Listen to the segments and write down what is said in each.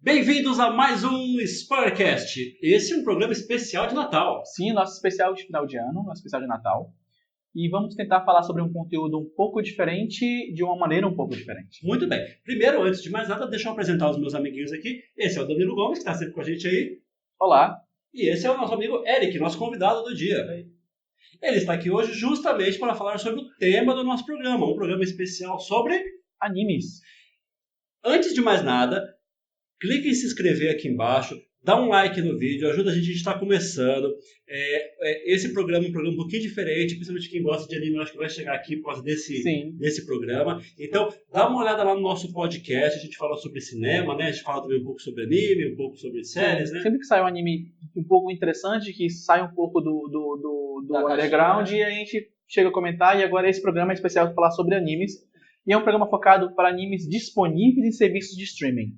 Bem-vindos a mais um Spoilercast. Esse é um programa especial de Natal. Sim, nosso especial de final de ano, nosso especial de Natal. E vamos tentar falar sobre um conteúdo um pouco diferente, de uma maneira um pouco diferente. Muito bem. Primeiro, antes de mais nada, deixa eu apresentar os meus amiguinhos aqui. Esse é o Danilo Gomes, que está sempre com a gente aí. Olá. E esse é o nosso amigo Eric, nosso convidado do dia. Ele está aqui hoje justamente para falar sobre o tema do nosso programa. Um programa especial sobre animes. Antes de mais nada, clique em se inscrever aqui embaixo, dá um like no vídeo, ajuda a gente está começando. Esse programa é um programa um pouquinho diferente, principalmente quem gosta de anime, eu acho que vai chegar aqui por causa desse programa. Então, dá uma olhada lá no nosso podcast, a gente fala sobre cinema, né? A gente fala também um pouco sobre anime, um pouco sobre séries, né? Sempre que sai um anime um pouco interessante, que sai um pouco do underground, e a gente chega a comentar, e agora esse programa é especial para falar sobre animes. E é um programa focado para animes disponíveis em serviços de streaming.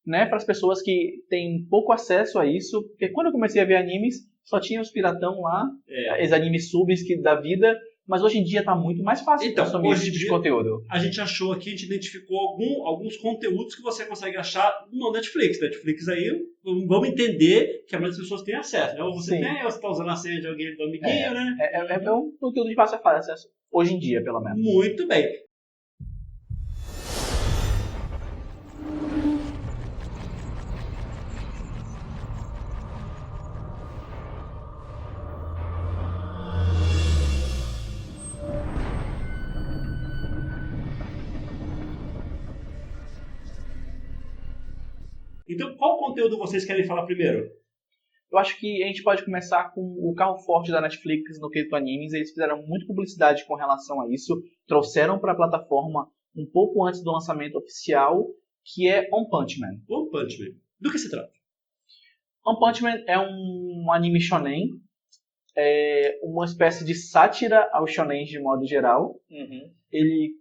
Né, para as pessoas que têm pouco acesso a isso, porque quando eu comecei a ver animes, só tinha os piratão lá, os animes subs da vida, mas hoje em dia está muito mais fácil consumir esse tipo de conteúdo. A gente achou aqui, a gente identificou alguns conteúdos que você consegue achar no Netflix. Netflix aí, vamos entender que a maioria das pessoas tem acesso. Né? Ou você tem, ou você está usando a senha de alguém do amiguinho, né? É um conteúdo de fácil acesso, hoje em dia, pelo menos. Muito bem. Então, qual conteúdo vocês querem falar primeiro? Eu acho que a gente pode começar com o carro forte da Netflix no quesito animes. Eles fizeram muita publicidade com relação a isso. Trouxeram para a plataforma um pouco antes do lançamento oficial, que é One Punch Man. One Punch Man. Do que se trata? One Punch Man é um anime shonen. É uma espécie de sátira aos shonens de modo geral. Ele...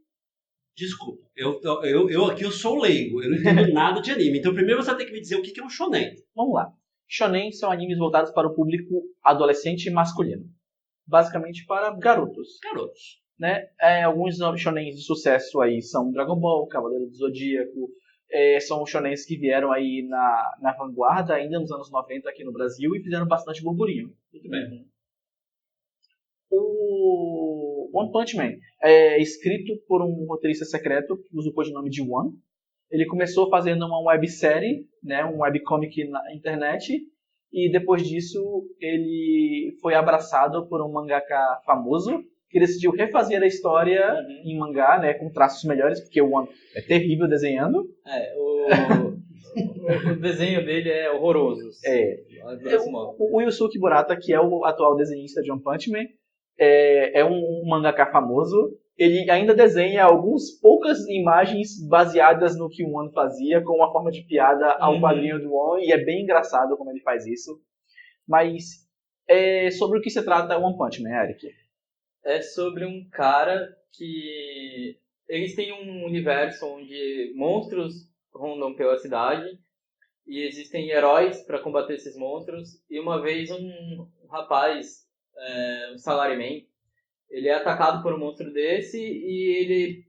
Desculpa, eu aqui eu sou leigo, eu não entendo nada de anime. Então primeiro você vai ter que me dizer o que é um shonen. Vamos lá. Shonen são animes voltados para o público adolescente e masculino. Basicamente para garotos. Né? Alguns shonens de sucesso aí são Dragon Ball, Cavaleiro do Zodíaco. São shonens que vieram aí na vanguarda ainda nos anos 90 aqui no Brasil e fizeram bastante burburinho. Muito bem. O One Punch Man é escrito por um roteirista secreto que usa o codinome de One. Ele começou fazendo uma websérie, né, um webcomic na internet, e depois disso ele foi abraçado por um mangaka famoso que decidiu refazer a história em mangá, né, com traços melhores, porque o One é terrível desenhando. O desenho dele é horroroso. O Yusuke Murata, que é o atual desenhista de One Punch Man, é um mangaka famoso. Ele ainda desenha algumas poucas imagens baseadas no que o One fazia, com uma forma de piada ao quadrinho do One, e é bem engraçado como ele faz isso. Mas sobre o que se trata One Punch Man, Eric? É sobre um cara que... Eles têm um universo onde monstros rondam pela cidade, e existem heróis para combater esses monstros, e uma vez um rapaz, um salaryman, ele é atacado por um monstro desse e ele...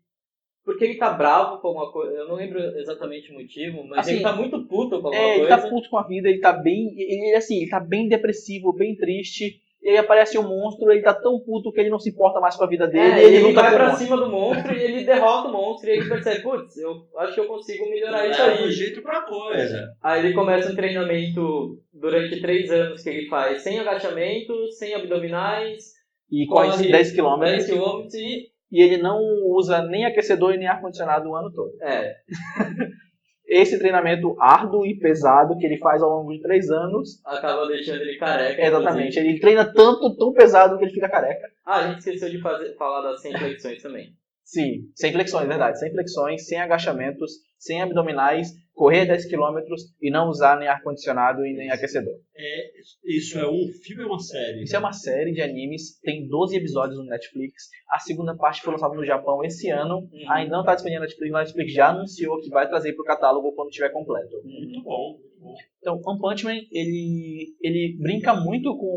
Porque ele tá bravo com alguma coisa, eu não lembro exatamente o motivo, mas assim, ele tá muito puto com alguma coisa. Ele tá puto com a vida, ele tá bem... Ele tá bem depressivo, bem triste. E aí aparece um monstro, ele tá tão puto que ele não se importa mais com a vida dele. Ele vai pra cima do monstro e ele derrota o monstro e ele percebe, putz, eu acho que eu consigo melhorar isso aí. Um jeito pra coisa. Aí ele começa um treinamento durante 3 anos que ele faz sem agachamento, sem abdominais... E corre 10 km. E ele não usa nem aquecedor e nem ar-condicionado o ano todo. Esse treinamento árduo e pesado que ele faz ao longo de 3 anos... acaba deixando ele careca. Exatamente. Ele treina tão pesado que ele fica careca. A gente esqueceu de falar das 100 flexões também. Sim, sem flexões, verdade. Sem flexões, sem agachamentos, sem abdominais, correr 10 km e não usar nem ar-condicionado e nem aquecedor. Isso é um filme ou uma série? Isso é uma série de animes, tem 12 episódios no Netflix. A segunda parte foi lançada no Japão esse ano. Ainda não está disponível no Netflix, mas a Netflix já anunciou que vai trazer para o catálogo quando estiver completo. Muito bom. Então, One Punch Man, ele brinca muito com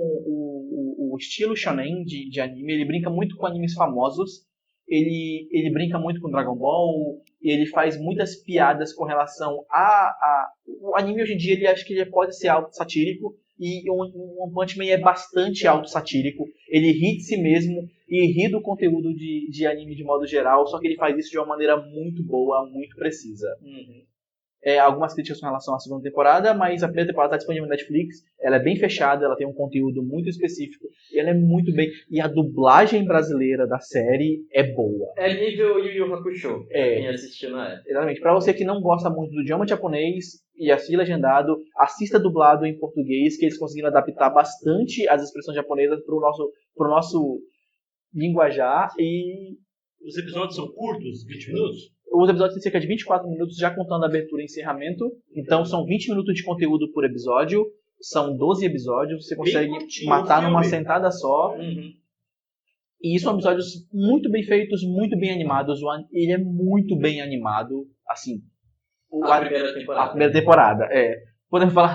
o estilo shonen de anime, ele brinca muito com animes famosos. Ele brinca muito com Dragon Ball, ele faz muitas piadas com relação o anime hoje em dia, ele acho que ele pode ser auto-satírico, e o One Punch Man é bastante auto-satírico. Ele ri de si mesmo e ri do conteúdo de anime de modo geral, só que ele faz isso de uma maneira muito boa, muito precisa. Algumas críticas com relação à segunda temporada, mas a primeira temporada está disponível na Netflix. Ela é bem fechada, ela tem um conteúdo muito específico, e ela é muito bem... E a dublagem brasileira da série é boa. É nível Yu Yu Hakusho, quem assistiu na época. Exatamente. Para você que não gosta muito do idioma japonês e assistir legendado, assista dublado em português, que eles conseguiram adaptar bastante as expressões japonesas pro nosso linguajar. E os episódios são curtos, 20 minutos? Os episódios têm cerca de 24 minutos, já contando a abertura e encerramento. Então são 20 minutos de conteúdo por episódio. São 12 episódios. Você consegue matar numa sentada só. E são episódios muito bem feitos, muito bem animados. Ele é muito bem animado. Assim, a primeira temporada. Podemos falar...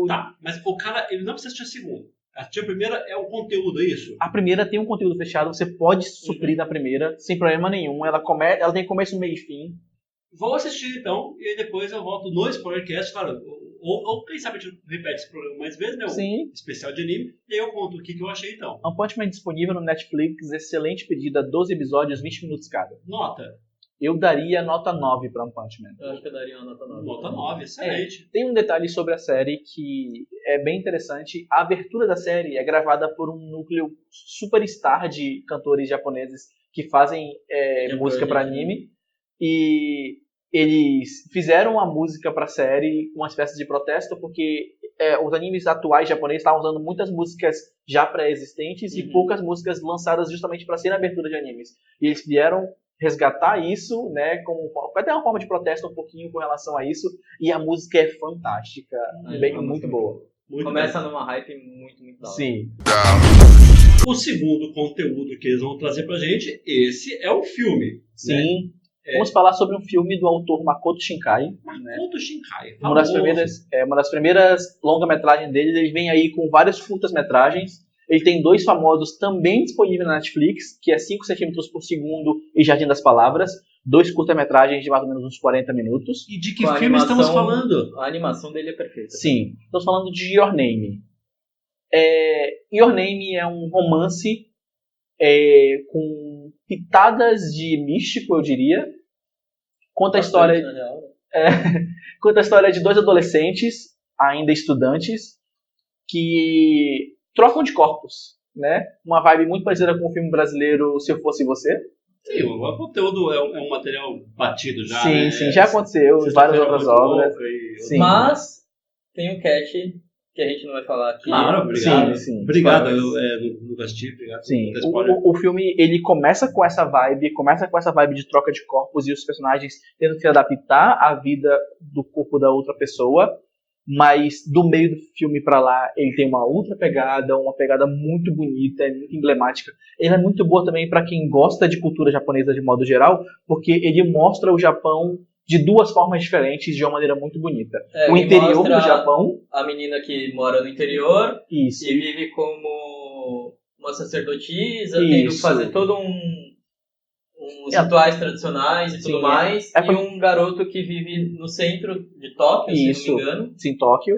Tá, mas o cara, ele não precisa assistir a segunda. A primeira é o conteúdo, é isso? A primeira tem um conteúdo fechado, você pode suprir da primeira, sem problema nenhum. Ela tem começo, meio e fim. Vou assistir então, e aí depois eu volto no Spoilercast, claro. Ou quem sabe a gente repete esse programa mais vezes, né? Sim. Especial de anime, e aí eu conto o que eu achei então. One Punch Man disponível no Netflix, excelente pedida, 12 episódios, 20 minutos cada. Nota? Eu daria nota 9 para One Punch Man. Eu acho que eu daria uma nota 9. Nota 9, excelente. Tem um detalhe sobre a série que é bem interessante. A abertura da série é gravada por um núcleo superstar de cantores japoneses que fazem música para anime. E eles fizeram a música para a série uma espécie de protesto, porque os animes atuais japoneses estavam usando muitas músicas já pré-existentes e poucas músicas lançadas justamente para ser a abertura de animes. E eles vieram resgatar isso, né, como até uma forma de protesto um pouquinho com relação a isso, e a música é fantástica, muito boa. Começa numa hype muito da hora. Sim. O segundo conteúdo que eles vão trazer pra gente, esse é o filme. Sim. Né? Vamos falar sobre um filme do autor Makoto Shinkai. Makoto Shinkai. Uma das primeiras longa-metragens dele. Ele vem aí com várias curtas-metragens. Ele tem 2 famosos também disponíveis na Netflix, que é 5 centímetros por segundo e Jardim das Palavras. 2 curta-metragens de mais ou menos uns 40 minutos. E de que filme estamos falando? A animação dele é perfeita. Sim, estamos falando de Your Name. Your Name é um romance com pitadas de místico, eu diria. Conta a história de 2 adolescentes, ainda estudantes, que trocam de corpos, né? Uma vibe muito parecida com o filme brasileiro Se Eu Fosse Você. Sim, o conteúdo é um material batido já. Sim, né? sim, já aconteceu em várias outras obras. Sim. Mas tem um catch que a gente não vai falar aqui. Claro, obrigado. Sim. Obrigado, no assisti, obrigado. Sim, o filme ele começa com essa vibe de troca de corpos e os personagens tendo que se adaptar à vida do corpo da outra pessoa. Mas do meio do filme pra lá, ele tem uma pegada muito bonita, muito emblemática. Ele é muito boa também pra quem gosta de cultura japonesa de modo geral, porque ele mostra o Japão de 2 formas diferentes, de uma maneira muito bonita. O interior do Japão... A menina que mora no interior Isso. E vive como uma sacerdotisa, tendo que fazer todo uns rituais tradicionais e tudo mais. E um garoto que vive no centro de Tóquio, se não me engano. Sim, Tóquio.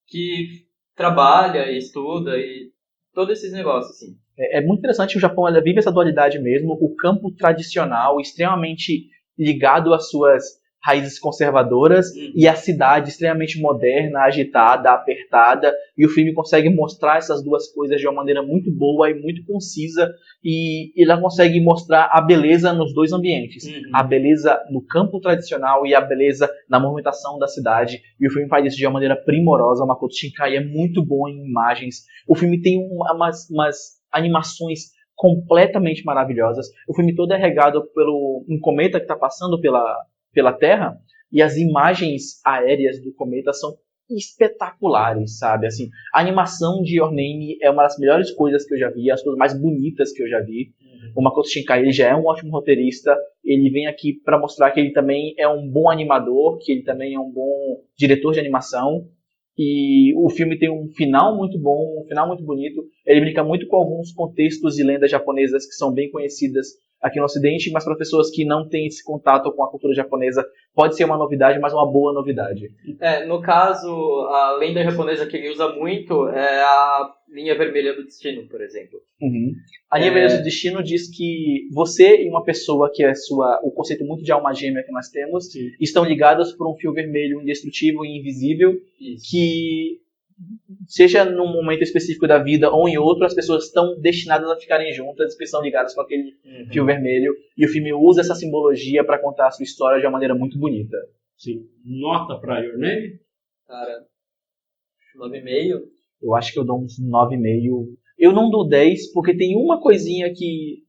Que trabalha e estuda e todos esses negócios, assim. É muito interessante, o Japão vive essa dualidade mesmo, o campo tradicional, extremamente ligado às suas raízes conservadoras, e a cidade extremamente moderna, agitada, apertada, e o filme consegue mostrar essas 2 coisas de uma maneira muito boa e muito concisa, e ela consegue mostrar a beleza nos 2 ambientes, a beleza no campo tradicional e a beleza na movimentação da cidade, e o filme faz isso de uma maneira primorosa. O Makoto Shinkai é muito bom em imagens, o filme tem umas animações completamente maravilhosas, o filme todo é regado por um cometa que está passando pela Terra, e as imagens aéreas do cometa são espetaculares, sabe? Assim, a animação de Your Name é uma das melhores coisas que eu já vi, as coisas mais bonitas que eu já vi. O Makoto Shinkai, ele já é um ótimo roteirista, ele vem aqui para mostrar que ele também é um bom animador, que ele também é um bom diretor de animação, e o filme tem um final muito bom, um final muito bonito. Ele brinca muito com alguns contextos e lendas japonesas que são bem conhecidas aqui no Ocidente, mas para pessoas que não têm esse contato com a cultura japonesa, pode ser uma novidade, mas uma boa novidade. No caso, a lenda japonesa que ele usa muito é a linha vermelha do destino, por exemplo. A linha vermelha do destino diz que você e uma pessoa que é o conceito muito de alma gêmea que nós temos, Sim. estão ligadas por um fio vermelho indestrutível e invisível, Isso. que seja num momento específico da vida ou em outro, as pessoas estão destinadas a ficarem juntas, porque estão ligadas com aquele fio vermelho, e o filme usa essa simbologia para contar a sua história de uma maneira muito bonita. Sim. Nota pra Your Name? Cara, 9,5. Eu acho que eu dou uns 9,5. Eu não dou 10, porque tem uma coisinha que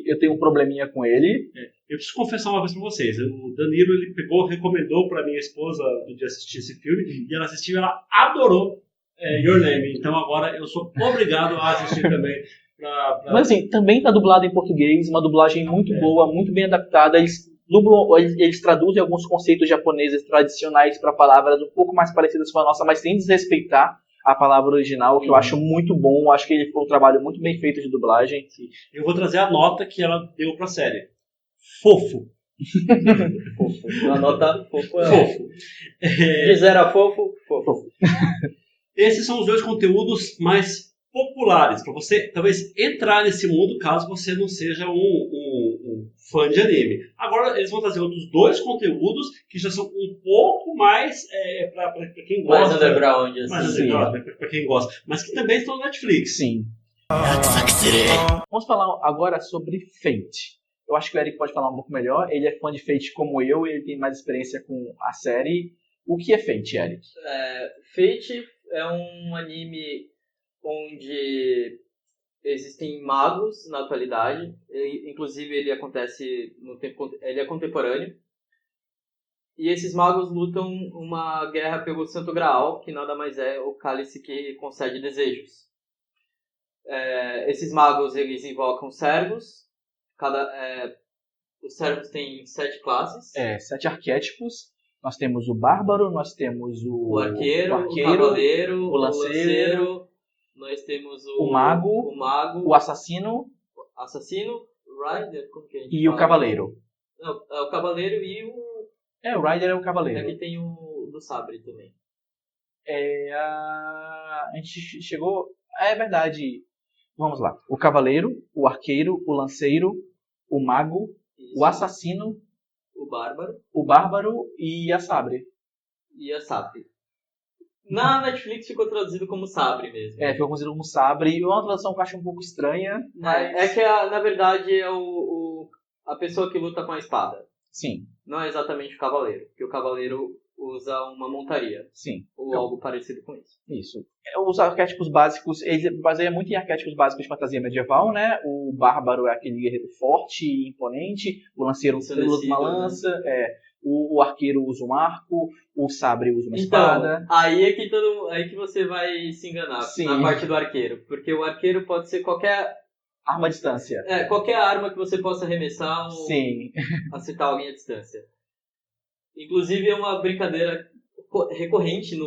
eu tenho um probleminha com ele. Eu preciso confessar uma coisa pra vocês. O Danilo, ele pegou, recomendou pra minha esposa de assistir esse filme, e ela assistiu e ela adorou Your Name. Então agora eu sou obrigado a assistir também. Mas assim, também tá dublado em português, uma dublagem muito boa, muito bem adaptada. Eles traduzem alguns conceitos japoneses tradicionais para palavras um pouco mais parecidas com a nossa, mas sem desrespeitar a palavra original, que eu acho muito bom. Eu acho que ele foi um trabalho muito bem feito de dublagem. Eu vou trazer a nota que ela deu pra série. Fofo. A nota fofo é Fofo. de 0 a fofo, fofo. Esses são os dois conteúdos mais populares, para você talvez entrar nesse mundo, caso você não seja um fã de anime. Agora eles vão trazer outros dois conteúdos que já são um pouco mais para quem gosta. Mais underground, assim. Mais underground, para quem gosta. Mas que também estão no Netflix. Sim. Vamos falar agora sobre Fate. Eu acho que o Eric pode falar um pouco melhor. Ele é fã de Fate como eu, ele tem mais experiência com a série. O que é Fate, Eric? Fate é um anime onde existem magos na atualidade. Inclusive ele acontece no tempo, ele é contemporâneo. E esses magos lutam uma guerra pelo Santo Graal, que nada mais é o cálice que concede desejos. Esses magos eles invocam servos. Os servos têm 7 classes. 7 arquétipos. Nós temos o bárbaro, nós temos o arqueiro, o cavaleiro, o lanceiro, nós temos o mago, o assassino, Rider, como que a gente e fala? O cavaleiro. Não, o cavaleiro e o... o Rider é o cavaleiro. Aqui tem o do sabre também. A gente chegou... É verdade. Vamos lá. O cavaleiro, o arqueiro, o lanceiro, o mago, Isso. O assassino, o bárbaro e a sabre. Na Netflix ficou traduzido como sabre mesmo. Ficou traduzido como sabre. E uma tradução que eu acho um pouco estranha, mas... na verdade, é a pessoa que luta com a espada. Sim. Não é exatamente o cavaleiro, porque o cavaleiro usa uma montaria. Sim. Ou algo parecido com isso. Isso. Os arquétipos básicos, eles baseiam muito em arquétipos básicos de fantasia medieval, né? O bárbaro é aquele guerreiro forte e imponente, o lanceiro usa uma lança, o arqueiro usa um arco, o sabre usa uma espada. Aí que você vai se enganar. Sim. Na parte do arqueiro. Porque o arqueiro pode ser qualquer... arma à distância. Qualquer arma que você possa arremessar ou Sim. acertar alguém à distância. Inclusive é uma brincadeira recorrente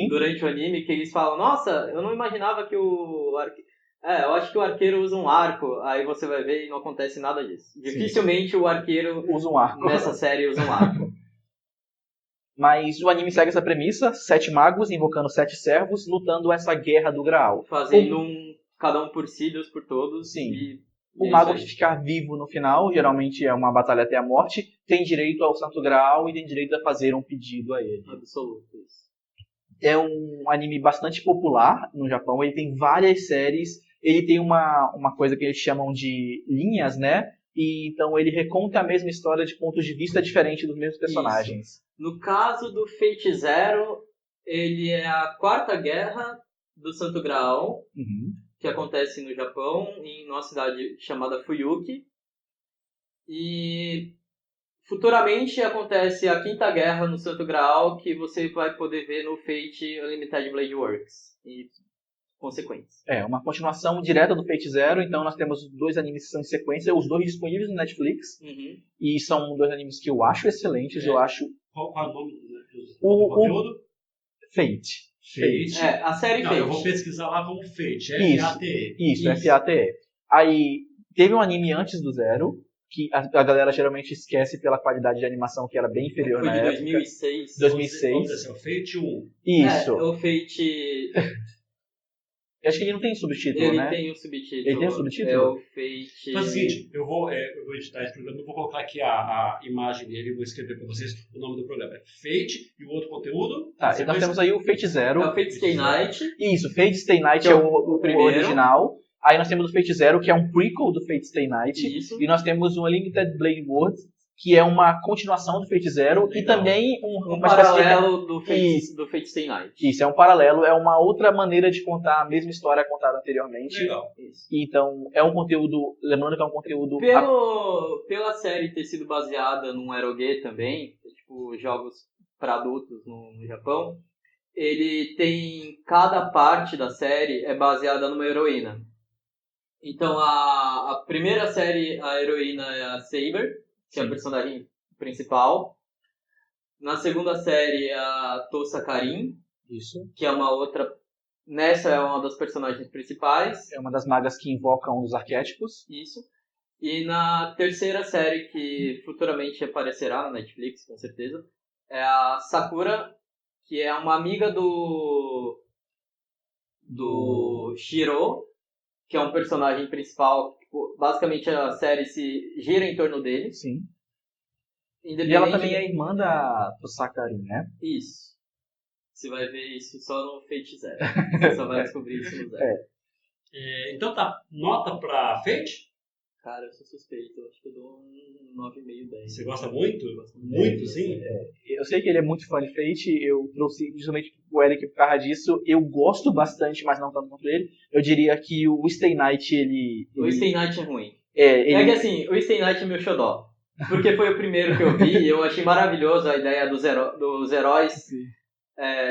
durante o anime, que eles falam, nossa, eu não imaginava que eu acho que o arqueiro usa um arco. Aí você vai ver e não acontece nada disso. Sim. Dificilmente o arqueiro usa um arco. Nessa série usa um arco. Mas o anime segue essa premissa, 7 magos invocando 7 servos, lutando essa guerra do Graal. Fazendo cada um por si, Deus por todos. Sim. O mago que ficar vivo no final, geralmente é uma batalha até a morte, tem direito ao Santo Graal e tem direito a fazer um pedido a ele. Absoluto. É um anime bastante popular no Japão, ele tem várias séries, ele tem uma coisa que eles chamam de linhas, né? E então ele reconta a mesma história de pontos de vista diferentes dos mesmos personagens. Isso. No caso do Fate Zero, ele é a 4ª guerra do Santo Graal. Que acontece no Japão, em uma cidade chamada Fuyuki. E futuramente acontece a 5ª guerra no Santo Graal, que você vai poder ver no Fate Unlimited Blade Works e consequências. Uma continuação direta do Fate Zero, então nós temos 2 animes que são em sequência, os 2 disponíveis no Netflix, e são 2 animes que eu acho excelentes, eu acho... Qual é o nome do conteúdo? Fate. A série Fate. Eu vou pesquisar lá como Fate, F-A-T-E. Isso, F-A-T-E. Aí, teve um anime antes do Zero, que a galera geralmente esquece pela qualidade de animação que era bem inferior Foi na de época. 2006. 2006. Assim, o Fate 1. Isso. O Fate... Eu acho que ele não tem subtítulo, Ele né? tem o subtítulo. Ele tem o subtítulo? É o Fate... Então é o seguinte, eu vou editar esse programa, eu vou colocar aqui a imagem dele e vou escrever para vocês o nome do programa. É Fate e o outro conteúdo. Tá, e nós temos aí o Fate Zero. É o Fate Stay Night. Isso, Fate Stay Night Que é é o primeiro. original. Aí nós temos o Fate Zero, que é um prequel do Fate Stay Night. Isso. E nós temos o Unlimited Blade World, que é uma continuação do Fate Zero. Legal. E também Um uma espécie de... paralelo do Fate Stay Night. Isso, é um paralelo, é uma outra maneira de contar a mesma história contada anteriormente. Legal. Isso. Então, é um conteúdo, lembrando que é um conteúdo... Pela série ter sido baseada num eroge também, tipo jogos para adultos no Japão, ele tem... Cada parte da série é baseada numa heroína. Então, a primeira série, a heroína é a Saber, que é a personagem principal. Na segunda série, a Tosa Karin, Isso. que é uma outra... Nessa é uma das personagens principais. É uma das magas que invocam os arquétipos. Isso. E na terceira série, que futuramente aparecerá na Netflix, com certeza, é a Sakura, que é uma amiga do Shiro, que é um personagem principal. Tipo, basicamente a série se gira em torno dele. Sim. E ela também é Independente... irmã da Tosakarin, né? Isso. Você vai ver isso só no Fate Zero. Você só vai descobrir isso no Zero. Então tá, nota pra Fate? Cara, eu sou suspeito. Eu acho que eu dou um 9,5, 10. Você gosta muito? Eu gosto Muito, sim? Eu sei que ele é muito fã de Fate, eu trouxe justamente o Eric por causa disso. Eu gosto bastante, mas não tanto quanto ele. Eu diria que o Stay Night, O Stay Night é ruim. ele... É que assim, o Stay Night é meu xodó. Porque foi o primeiro que eu vi e eu achei maravilhoso a ideia dos heróis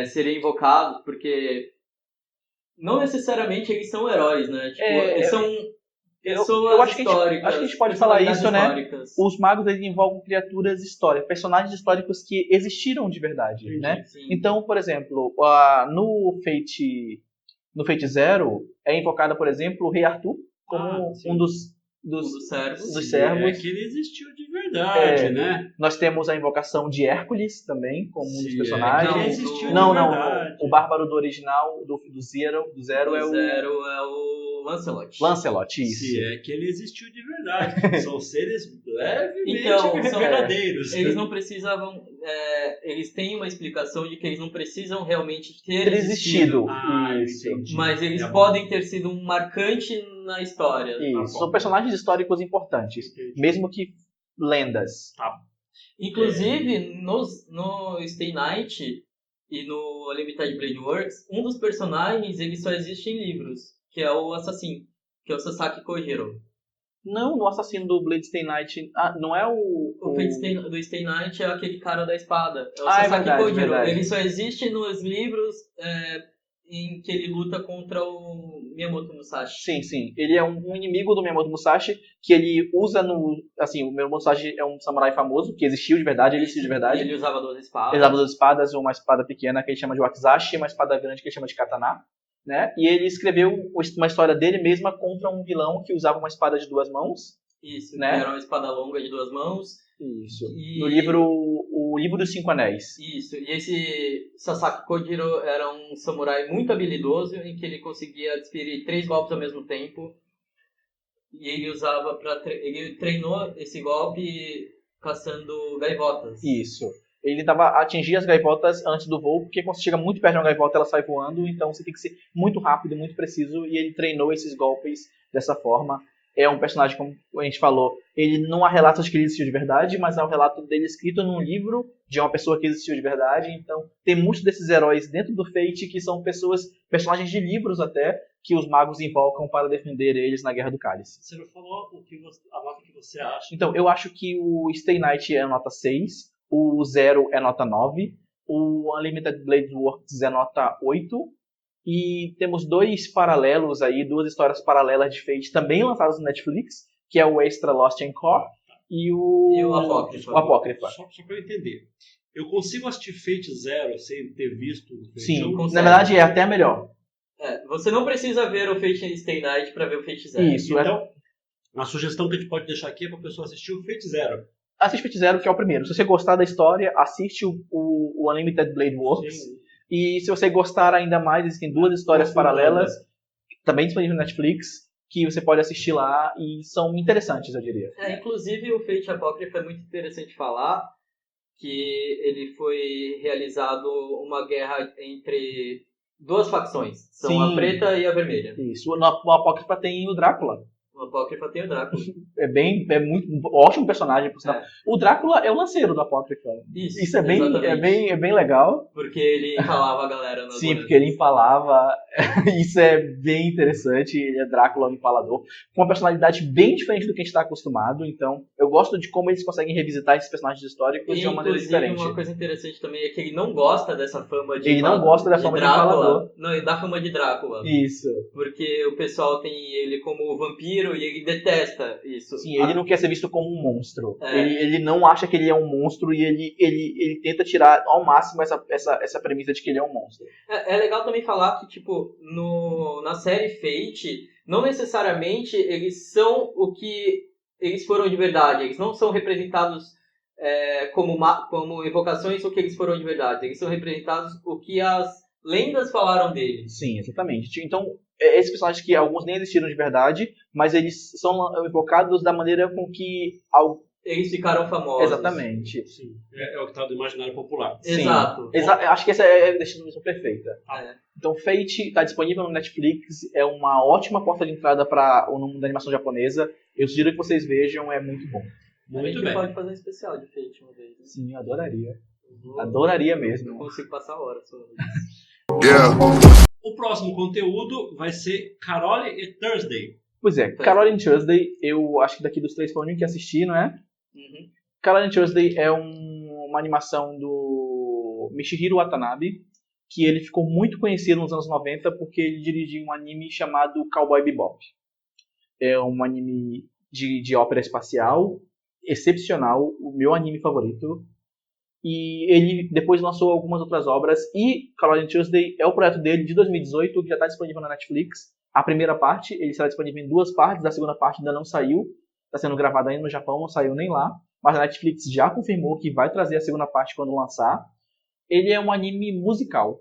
serem invocados, porque não necessariamente eles são heróis, né? Tipo, eles são pessoas eu acho que históricas. acho que a gente pode falar isso, né? históricas. Os magos eles envolvem criaturas históricas, personagens históricos que existiram de verdade, né? Sim. Então, por exemplo, no Fate Zero é invocado, por exemplo, o Rei Arthur como um dos servos. dos Sim, servos. é que ele existiu de verdade, né? Nós temos a invocação de Hércules também, como um dos Sim, personagens. é que ele existiu de Não, verdade. o bárbaro do original, do Zero é o Zero é o Lancelot. Lancelot, isso. Se é que ele existiu de verdade. São seres levemente Então, verdadeiros. Eles não precisavam... eles têm uma explicação de que eles não precisam realmente ter Ter existido. Isso. Entendi. Mas eles É bom. podem ter sido um marcante na história. Isso. São personagens históricos importantes, Entendi. mesmo que lendas. Inclusive, no Stay Night e no Unlimited Blade Works, um dos personagens ele só existe em livros, que é o assassino, que é o Sasaki Kojiro. Não, no assassino do Blade Stay Night. não é O Fate do Stay Night é aquele cara da espada. É o é Sasaki verdade, Kojiro. verdade. Ele só existe nos livros em que ele luta contra o Miyamoto Musashi. Sim. Ele é um inimigo do Miyamoto Musashi, que ele usa no... Assim, o Miyamoto Musashi é um samurai famoso, que existiu de verdade, ele existiu de verdade. Ele usava 2 espadas. Ele usava 2 espadas, uma espada pequena que ele chama de wakizashi e uma espada grande que ele chama de katana. Né? E ele escreveu uma história dele mesma contra um vilão que usava uma espada de 2 mãos. Isso, né? que era uma espada longa de 2 mãos. Isso. E... No livro O Livro dos 5 Anéis. Isso, e esse Sasaki Kojiro era um samurai muito habilidoso, em que ele conseguia desferir 3 golpes ao mesmo tempo. E ele usava ele treinou esse golpe caçando gaivotas. Isso. Ele atingia as gaivotas antes do voo, porque quando você chega muito perto de uma gaivota, ela sai voando, então você tem que ser muito rápido, muito preciso, e ele treinou esses golpes dessa forma. É um personagem, como a gente falou, ele não há relatos de que ele existiu de verdade, mas há um relato dele escrito num livro de uma pessoa que existiu de verdade. Então, tem muitos desses heróis dentro do Fate que são personagens de livros até, que os magos invocam para defender eles na Guerra do Cálice. Você não falou a nota que você acha? Então, eu acho que o Stay Night é nota 6, o Zero é nota 9, o Unlimited Blade Works é nota 8, e temos 2 paralelos aí, 2 histórias paralelas de Fate também lançadas no Netflix, que é o Extra Lost Encore e o Apócrifa. Só para eu entender. Eu consigo assistir Fate Zero sem ter visto o Fate Sim, 1? na verdade é até melhor. Você não precisa ver o Fate Stay Night para ver o Fate Zero. Isso, Então, Uma sugestão que a gente pode deixar aqui é pra pessoa assistir o Fate Zero. Assiste Fate Zero, que é o primeiro. Se você gostar da história, assiste o Unlimited Blade Works. Sim. E se você gostar ainda mais, existem duas histórias paralelas, também disponíveis no Netflix, que você pode assistir lá e são interessantes, eu diria. Inclusive o Fate Apócrifo é muito interessante falar que ele foi realizado uma guerra entre duas facções. São Sim. a preta e a vermelha. Isso. No Apócrifa tem o Drácula. O Apócrifa tem o Drácula. É muito ótimo personagem, por sinal. O Drácula é o lanceiro do Apócrifa. Isso é bem legal. Porque ele empalava a galera. Sim, porque ele empalava. Isso é bem interessante. Ele é Drácula, o empalador. Com uma personalidade bem diferente do que a gente está acostumado. Então, eu gosto de como eles conseguem revisitar esses personagens históricos de uma maneira diferente. Uma coisa interessante também é que ele não gosta dessa fama de Ele não gosta da fama de empalador. Não, ele dá fama de Drácula. Isso. Porque o pessoal tem ele como vampiro e ele detesta isso. Sim, ele não quer ser visto como um monstro. Ele não acha que ele é um monstro e ele tenta tirar ao máximo essa premissa de que ele é um monstro. É legal também falar que, tipo, na série Fate, não necessariamente eles são o que eles foram de verdade. Eles não são representados como evocações o que eles foram de verdade. Eles são representados o que as lendas falaram deles. Sim, exatamente. Então, esses personagens que alguns nem existiram de verdade, mas eles são evocados da maneira com que... Eles ficaram famosos. Exatamente. Sim. É o que está no imaginário popular. Exato. Acho que essa é a definição perfeita. É. Então, Fate está disponível no Netflix, é uma ótima porta de entrada para o mundo da animação japonesa. Eu sugiro que vocês vejam, é muito bom. A gente pode fazer um especial de Fate uma vez. Né? Sim, eu adoraria. Adoraria mesmo. Não consigo passar horas sobre isso. O próximo conteúdo vai ser Carole e Thursday. Pois é, Carole and Thursday, eu acho que daqui dos três foi o único que assisti, não é? Uhum. Carole and Thursday é uma animação do Michihiro Watanabe, que ele ficou muito conhecido nos anos 90 porque ele dirigiu um anime chamado Cowboy Bebop. É um anime de ópera espacial, excepcional, o meu anime favorito. E ele depois lançou algumas outras obras. E Carole and Tuesday é o projeto dele de 2018, que já está disponível na Netflix. A primeira parte, ele será disponível em 2 partes. A segunda parte ainda não saiu. Está sendo gravada ainda no Japão, não saiu nem lá. Mas a Netflix já confirmou que vai trazer a segunda parte quando lançar. Ele é um anime musical,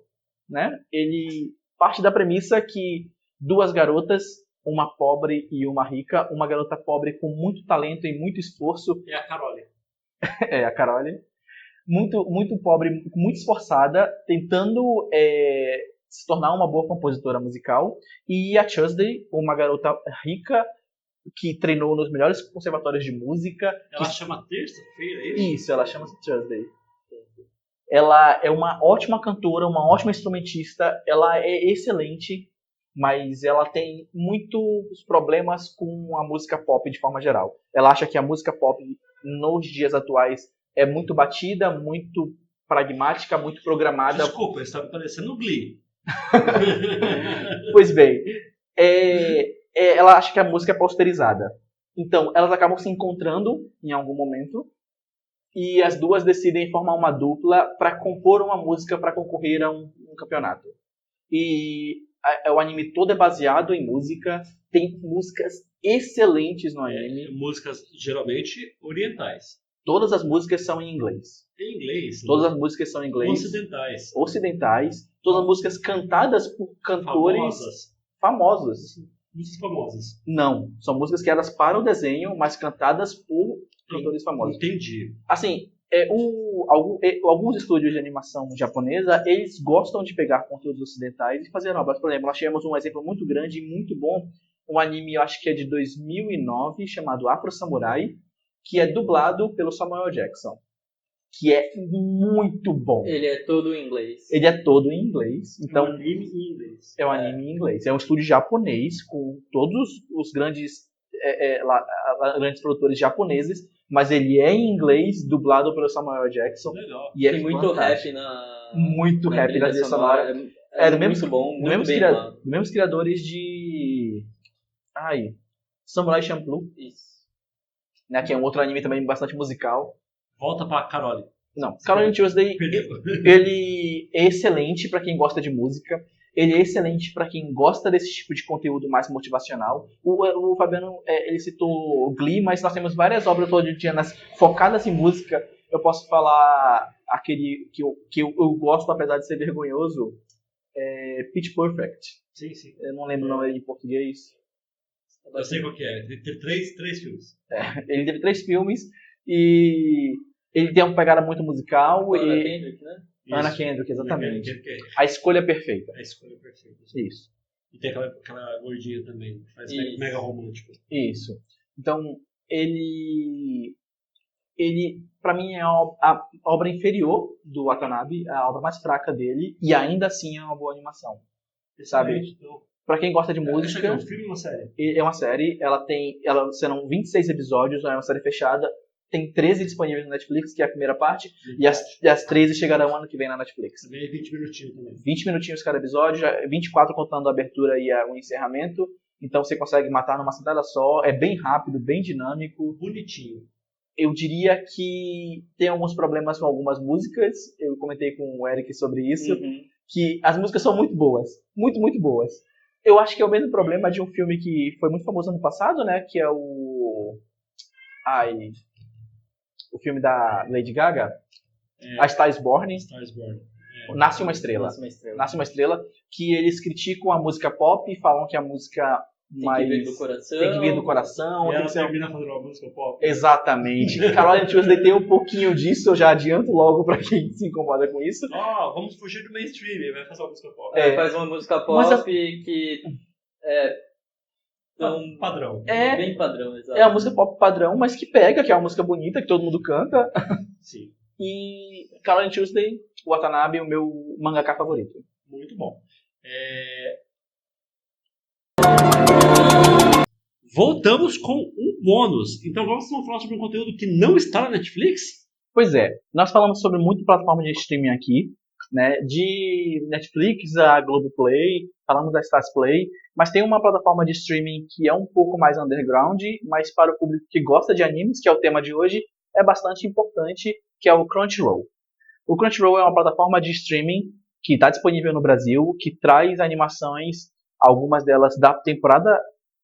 né? Ele parte da premissa que 2 garotas, uma pobre e uma rica, uma garota pobre com muito talento e muito esforço. É a Carole. É, a Carole. Muito pobre, muito esforçada, tentando se tornar uma boa compositora musical. E a Tuesday, uma garota rica que treinou nos melhores conservatórios de música. Ela chama terça-feira, é isso? Isso, ela chama-se Tuesday. Ela é uma ótima cantora, uma ótima instrumentista, ela é excelente, mas ela tem muitos problemas com a música pop de forma geral. Ela acha que a música pop nos dias atuais é muito batida, muito pragmática, muito programada. Desculpa, você está me parecendo Glee. Pois bem, ela acha que a música é posterizada. Então, elas acabam se encontrando em algum momento e as duas decidem formar uma dupla para compor uma música para concorrer a um campeonato. E o anime todo é baseado em música, tem músicas excelentes no anime. Músicas geralmente orientais. Todas as músicas são em inglês. Em inglês? Todas as músicas são em inglês. Ocidentais. Todas as músicas cantadas por cantores famosos. Músicas famosas. Não, são músicas criadas para o desenho, mas cantadas por cantores famosos. Entendi. Assim, alguns estúdios de animação japonesa, eles gostam de pegar conteúdos ocidentais e fazer obras. Por exemplo, nós tivemos um exemplo muito grande e muito bom, um anime, eu acho que é de 2009, chamado Afro Samurai, que é dublado pelo Samuel Jackson, que é muito bom. Ele é todo em inglês. Ele é todo em inglês. Então, é um anime em inglês. É um anime em inglês. É um estúdio japonês, com todos os grandes produtores japoneses, mas ele é em inglês, dublado pelo Samuel Jackson. Legal. E tem muito rap na trilha sonora. É muito bom, muito bem lá. Dos mesmos criadores de... Samurai Champloo. Isso. Né, que é um outro anime também bastante musical. Volta pra Carole. Não, Carole and Tuesday, ele é excelente pra quem gosta de música. Ele é excelente para quem gosta desse tipo de conteúdo mais motivacional. O Fabiano, ele citou Glee, mas nós temos várias obras hollywoodianas focadas em música. Eu posso falar aquele que eu gosto, apesar de ser vergonhoso, Pitch Perfect. Sim. Eu não lembro o nome em português. Eu sei qual que é. Tem três filmes. Ele teve 3 filmes e ele tem uma pegada muito musical. Anna Kendrick, né? Anna Kendrick, exatamente. Anna Kendrick. A escolha perfeita. A escolha perfeita. Isso. E tem aquela gordinha também, que faz mega romântico. Isso. Então, ele para mim é a obra inferior do Watanabe, a obra mais fraca dele, e ainda assim é uma boa animação. Sabe? Então, pra quem gosta de isso aqui música, é um filme ou uma série? é uma série, serão 26 episódios, é uma série fechada, tem 13 disponíveis na Netflix, que é a primeira parte, e as 13 chegarão ano que vem na Netflix. Também é 20 minutinhos também. 20 minutinhos cada episódio, 24 contando a abertura e o encerramento, então você consegue matar numa sentada só, é bem rápido, bem dinâmico. Bonitinho. Eu diria que tem alguns problemas com algumas músicas, eu comentei com o Eric sobre isso, que as músicas são muito boas, muito, muito boas. Eu acho que é o mesmo problema de um filme que foi muito famoso ano passado, né, que é o filme da Lady Gaga, A Star is Born. Nasce uma Estrela. Nasce uma Estrela, que eles criticam a música pop e falam que a música tem que vir do coração. Tem que vir do coração. E ela termina fazendo uma música pop. Exatamente. Caroline Tuesday tem um pouquinho disso, eu já adianto logo pra quem se incomoda com isso. Vamos fugir do mainstream, ele vai fazer uma música pop. Faz uma música pop que padrão. Bem padrão, exato. É uma música pop padrão, mas que pega, que é uma música bonita, que todo mundo canta. Sim. E Caroline Tuesday, Watanabe, o meu mangaka favorito. Muito bom. Voltamos com um bônus. Então vamos falar sobre um conteúdo que não está na Netflix? Pois é. Nós falamos sobre muita plataforma de streaming aqui, né? De Netflix a Globoplay, falamos da Starzplay, mas tem uma plataforma de streaming que é um pouco mais underground, mas para o público que gosta de animes, que é o tema de hoje, é bastante importante, que é o Crunchyroll. O Crunchyroll é uma plataforma de streaming que está disponível no Brasil, que traz animações, algumas delas da temporada.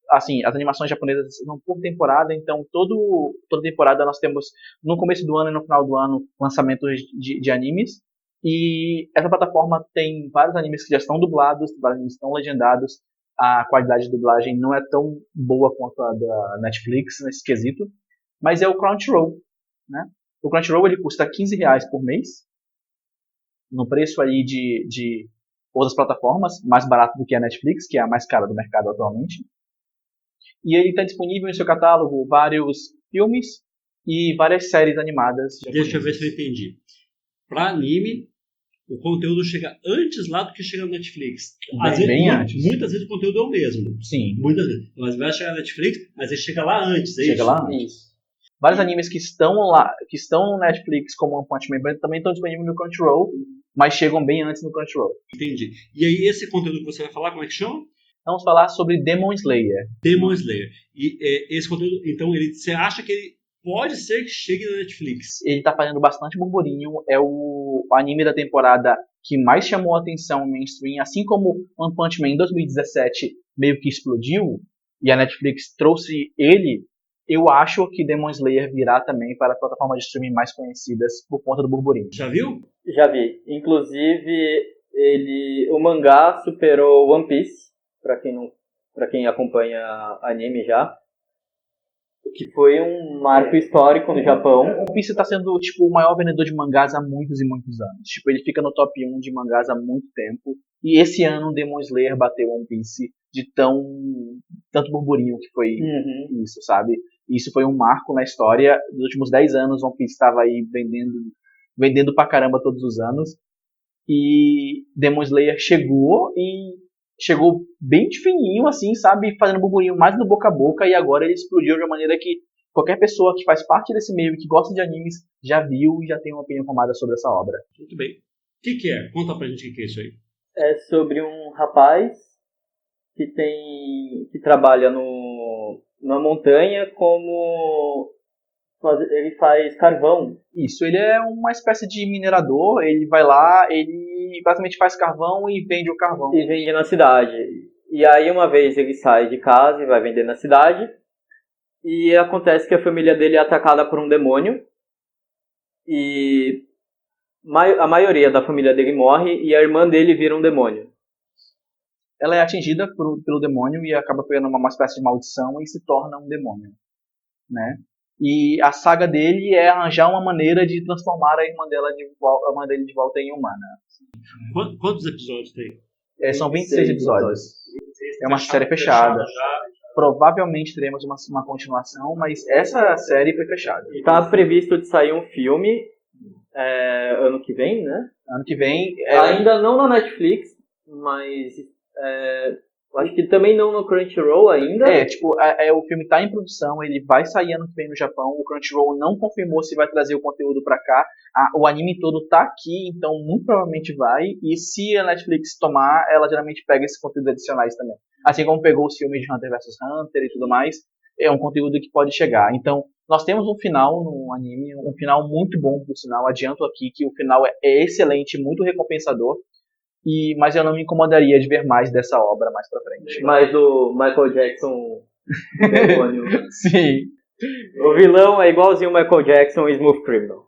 Assim, as animações japonesas são por temporada, então toda temporada nós temos, no começo do ano e no final do ano, lançamentos de animes. E essa plataforma tem vários animes que já estão dublados, vários animes que estão legendados. A qualidade de dublagem não é tão boa quanto a da Netflix nesse quesito, mas é o Crunchyroll, né? O Crunchyroll ele custa R$15 por mês, no preço aí de outras plataformas, mais barato do que a Netflix, que é a mais cara do mercado atualmente. E ele está disponível em seu catálogo vários filmes e várias séries animadas. Deixa eu ver se eu entendi. Para anime, o conteúdo chega antes lá do que chega no Netflix. Bem antes. Muitas vezes o conteúdo é o mesmo. Sim. Muitas vezes. Mas vai chegar na Netflix, mas ele chega lá antes. Chega lá antes. Isso. Vários animes que estão lá, que estão no Netflix, como One Punch Man, também estão disponíveis no Crunchyroll, mas chegam bem antes no Crunchyroll. Entendi. E aí esse conteúdo que você vai falar, como é que chama? Vamos falar sobre Demon Slayer. Demon Slayer. E esse conteúdo, então, você acha que ele pode ser que chegue na Netflix? Ele tá fazendo bastante burburinho. É o anime da temporada que mais chamou a atenção no mainstream. Assim como One Punch Man em 2017 meio que explodiu, e a Netflix trouxe ele, eu acho que Demon Slayer virá também para as plataformas de streaming mais conhecidas por conta do burburinho. Já viu? Já vi. Inclusive, o mangá superou One Piece. Pra quem acompanha anime já, que foi um marco histórico no Japão. One Piece tá sendo tipo o maior vendedor de mangás há muitos e muitos anos. Tipo, ele fica no top 1 de mangás há muito tempo. E esse ano Demon Slayer bateu One Piece de tanto burburinho que foi isso, sabe? Isso foi um marco na história. Nos últimos 10 anos One Piece estava aí vendendo pra caramba todos os anos. E Demon Slayer chegou bem de fininho, assim, sabe? Fazendo burburinho mais no boca a boca, e agora ele explodiu de uma maneira que qualquer pessoa que faz parte desse meio e que gosta de animes já viu e já tem uma opinião formada sobre essa obra. Muito bem. O que é? Conta pra gente o que é isso aí. É sobre um rapaz que trabalha na montanha como... Ele faz carvão. Isso, ele é uma espécie de minerador, ele vai lá, ele e basicamente faz carvão e vende o carvão. E vende na cidade. E aí uma vez ele sai de casa e vai vender na cidade. E acontece que a família dele é atacada por um demônio. E a maioria da família dele morre e a irmã dele vira um demônio. Ela é atingida pelo demônio e acaba pegando uma espécie de maldição e se torna um demônio, né? E a saga dele é arranjar uma maneira de transformar a irmã dele de volta em humana. Quantos episódios tem? São 26 episódios. É uma série fechada. Provavelmente teremos uma continuação, mas essa série foi fechada. Está previsto de sair um filme ano que vem, né? Ano que vem. Ainda não na Netflix, mas acho que também não no Crunchyroll ainda. O filme está em produção, ele vai sair ano que vem no Japão. O Crunchyroll não confirmou se vai trazer o conteúdo para cá. O anime todo tá aqui, então muito provavelmente vai. E se a Netflix tomar, ela geralmente pega esses conteúdos adicionais também. Assim como pegou os filmes de Hunter vs Hunter e tudo mais, é um conteúdo que pode chegar. Então, nós temos um final no anime, um final muito bom, por sinal. Adianto aqui que o final é excelente, muito recompensador. Mas eu não me incomodaria de ver mais dessa obra mais pra frente. Mais do Michael Jackson demônio. Sim. O vilão é igualzinho o Michael Jackson e Smooth Criminal.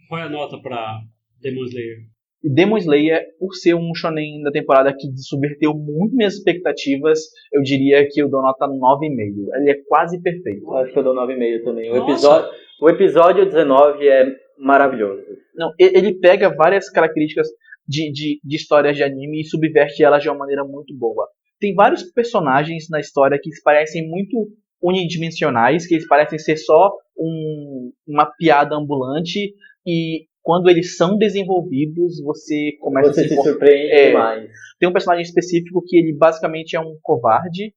Qual é a nota pra Demon Slayer? Demon Slayer, por ser um shonen da temporada que subverteu muito minhas expectativas, eu diria que eu dou nota 9,5. Ele é quase perfeito. Eu acho que eu dou 9,5 também. O episódio 19 é maravilhoso. Não, ele pega várias características de histórias de anime e subverte elas de uma maneira muito boa. Tem vários personagens na história que parecem muito unidimensionais, que eles parecem ser só uma piada ambulante, e quando eles são desenvolvidos, você começa a se surpreende demais. Tem um personagem específico que ele basicamente é um covarde,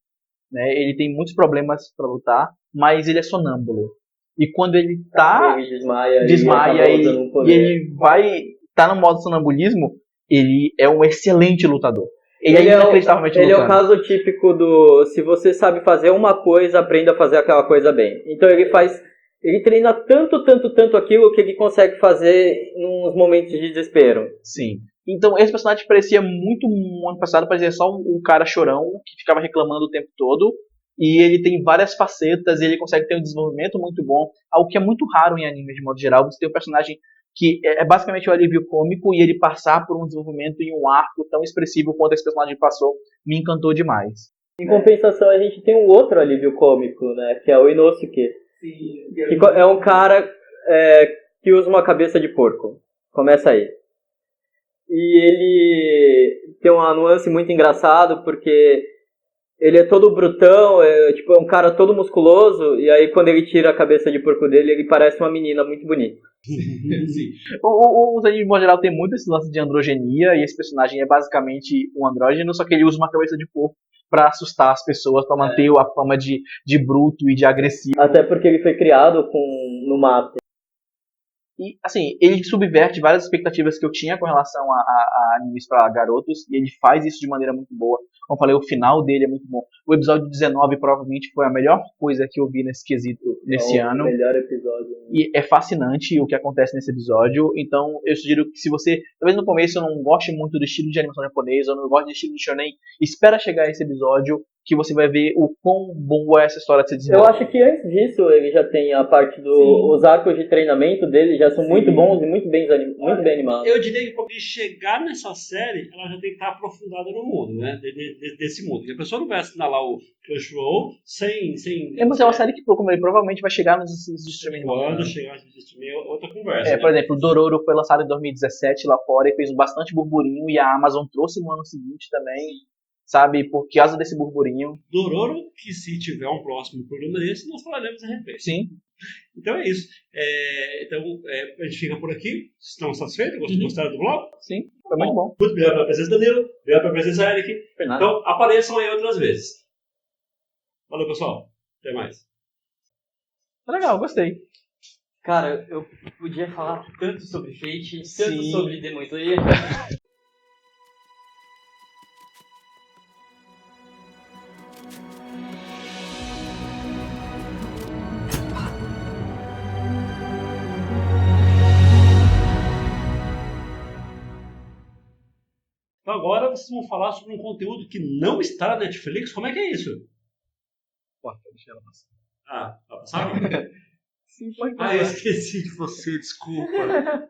né? Ele tem muitos problemas para lutar, mas ele é sonâmbulo. E quando ele desmaia e ele tá no modo sonambulismo, ele é um excelente lutador. Ele é inacreditavelmente Ele é o caso típico do se você sabe fazer uma coisa, aprenda a fazer aquela coisa bem. Então ele treina tanto aquilo que ele consegue fazer nos momentos de desespero. Sim. Então esse personagem parecia muito, no ano passado, parecia só um cara chorão que ficava reclamando o tempo todo. E ele tem várias facetas, ele consegue ter um desenvolvimento muito bom. Algo que é muito raro em anime de modo geral. Você tem um personagem que é basicamente um alívio cômico e ele passar por um desenvolvimento em um arco tão expressivo quanto esse personagem passou, me encantou demais. Em compensação, a gente tem um outro alívio cômico, né? Que é o Inosuke. Sim. Que é um cara que usa uma cabeça de porco. Começa aí. E ele tem uma nuance muito engraçada, porque ele é todo brutão, é um cara todo musculoso, e aí quando ele tira a cabeça de porco dele, ele parece uma menina muito bonita. Sim. Os animes, de modo geral, tem muito esse lance de androgenia, e esse personagem é basicamente um andrógeno, só que ele usa uma cabeça de porco pra assustar as pessoas, pra manter a fama de bruto e de agressivo. Até porque ele foi criado no mato. E, assim, ele subverte várias expectativas que eu tinha com relação a animes para garotos, e ele faz isso de maneira muito boa. Como eu falei, o final dele é muito bom. O episódio 19 provavelmente foi a melhor coisa que eu vi nesse quesito desse ano. O melhor episódio. E é fascinante o que acontece nesse episódio. Então, eu sugiro que se você, talvez no começo, não goste muito do estilo de animação japonesa, ou não goste do estilo de shonen, espera chegar esse episódio, que você vai ver o quão boa é essa história de se desenvolver. Eu acho que antes disso ele já tem a parte os arcos de treinamento dele já são muito bons e muito bem animados. Eu diria que para chegar nessa série, ela já tem que estar aprofundada no mundo, né? Desse mundo. E a pessoa não vai assinar lá o Crunchyroll sem... Mas é uma série que, como ele provavelmente vai chegar nos streaming. Quando chegar nos streaming é outra conversa. Né? Por exemplo, o Dororo foi lançado em 2017 lá fora e fez bastante burburinho, e a Amazon trouxe no ano seguinte também. Sabe, por causa desse burburinho. Dororo, que se tiver um próximo programa desse, nós falaremos a respeito. Sim. Então é isso. A gente fica por aqui. Estão satisfeitos? Gostaram do blog? Sim, foi muito bom. Muito obrigado pela presença, Danilo. Obrigado pela presença, Eric. Então apareçam aí outras vezes. Valeu, pessoal. Até mais. Tá legal, gostei. Cara, eu podia falar tanto sobre Fate, tanto sobre Demon Slayer. Então agora vocês vão falar sobre um conteúdo que não está na Netflix. Como é que é isso? Pode deixar ela passar. Ah, vai passar? Sim, pode Eu esqueci de você, desculpa.